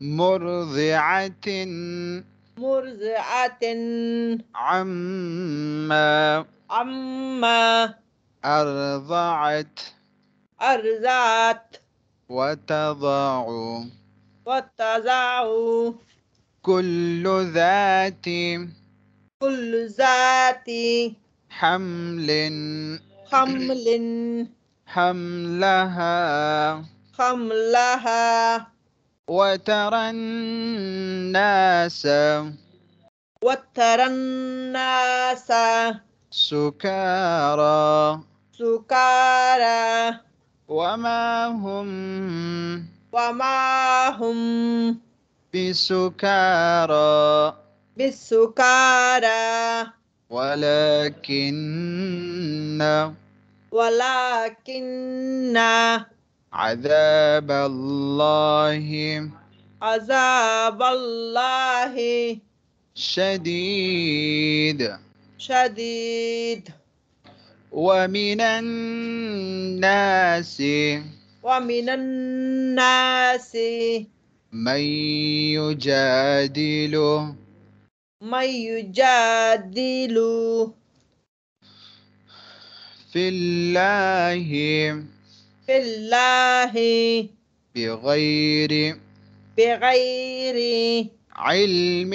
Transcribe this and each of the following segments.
مرضعة مرضعة عما أرضعت أرضعت وتضع وتضع كل ذات كل ذات حمل حمل حملها وترى الناس سكارى وما هم بسكارى ولكن عذاب الله شديد. ومن الناس من يجادل في الله بغير علم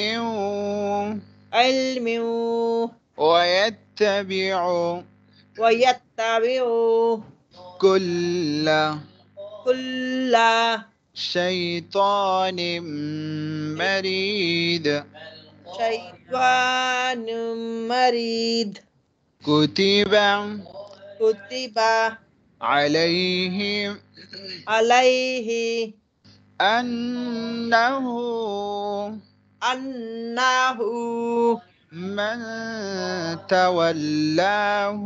ويتبع كل شيطان مريد كتب عليه أنه من تولاه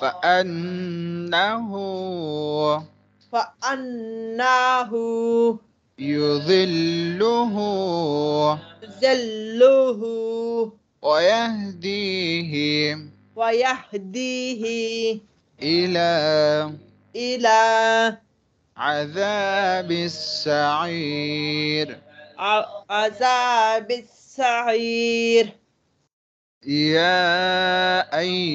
فأنه يضله ويهديه إلى عذاب السعير. يا أيها